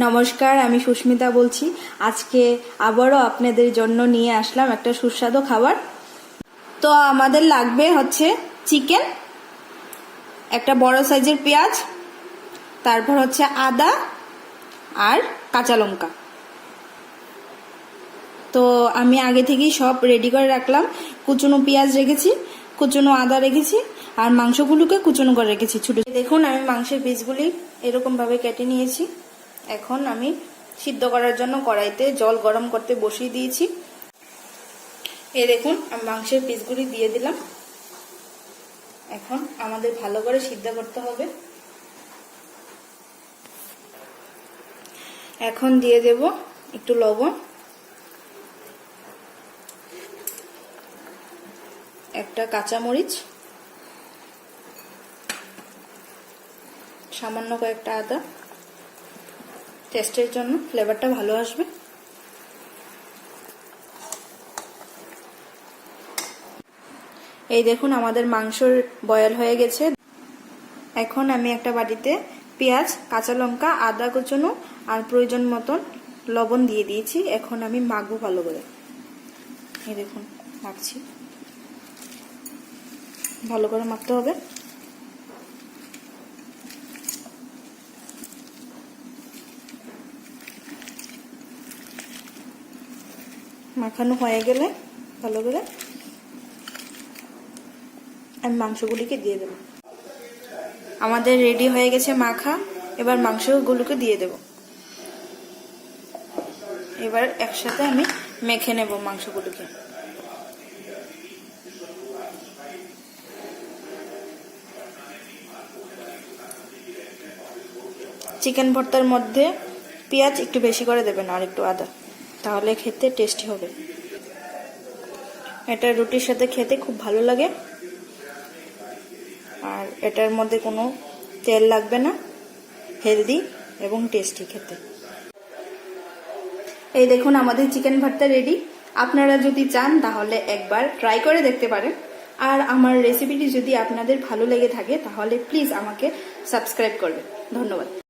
নমস্কার, আমি সুস্মিতা বলছি। আজকে আবারও আপনাদের জন্য নিয়ে আসলাম একটা সুস্বাদু খাবার। তো আমাদের লাগবে হচ্ছে চিকেন, একটা বড় সাইজের পেঁয়াজ, তারপর হচ্ছে আদা আর কাঁচা লঙ্কা। তো আমি আগে থেকেই সব রেডি করে রাখলাম। কুচনো পেঁয়াজ রেখেছি, কুচনো আদা রেখেছি, আর মাংসগুলোকে কুচনো করে রেখেছি ছোট। দেখুন, আমি মাংসের পিসগুলি এরকম ভাবে কেটে নিয়েছি। এখন আমি সিদ্ধ করার জন্য কড়াইতে জল গরম করতে বসিয়ে দিয়েছি। এই দেখুন, আমি মাংসের পিসগুলি দিয়ে দিলাম। এখন আমাদের ভালো করে সিদ্ধ করতে হবে। এখন দিয়ে দেব একটু লবণ, একটা কাঁচামরিচ, সামান্য কয়েকটা আদা, টেস্টের জন্য, ফ্লেভারটা ভালো আসবে। এই দেখুন, আমাদের মাংস বয়েল হয়ে গেছে। এখন আমি একটা বাটিতে পেঁয়াজ, কাঁচা লঙ্কা, আদা কুচনো আর প্রয়োজন মতন লবণ দিয়ে দিয়েছি। এখন আমি মাখবো ভালো করে। এই দেখুন, মাখছি। ভালো করে মাখতে হবে। মাখানো হয়ে গেলে ভালো করে আমি মাংসগুলিকে দিয়ে দেব। আমাদের রেডি হয়ে গেছে মাখা। এবার মাংসগুলোকে দিয়ে দেব। এবার একসাথে আমি মেখে নেব মাংসগুলোকে। চিকেন ভর্তার মধ্যে পেঁয়াজ একটু বেশি করে দেবেন আর একটু আদা, তাহলে খেতে টেস্টি হবে। এটা রুটির সাথে খেতে খুব ভালো লাগে। আর এটার মধ্যে কোনো তেল লাগবে না, হেলদি এবং টেস্টি খেতে। এই দেখুন, আমাদের চিকেন ভর্তা রেডি। আপনারা যদি চান তাহলে একবার ট্রাই করে দেখতে পারেন। আর আমার রেসিপিটি যদি আপনাদের ভালো লেগে থাকে তাহলে প্লিজ আমাকে সাবস্ক্রাইব করবেন। ধন্যবাদ।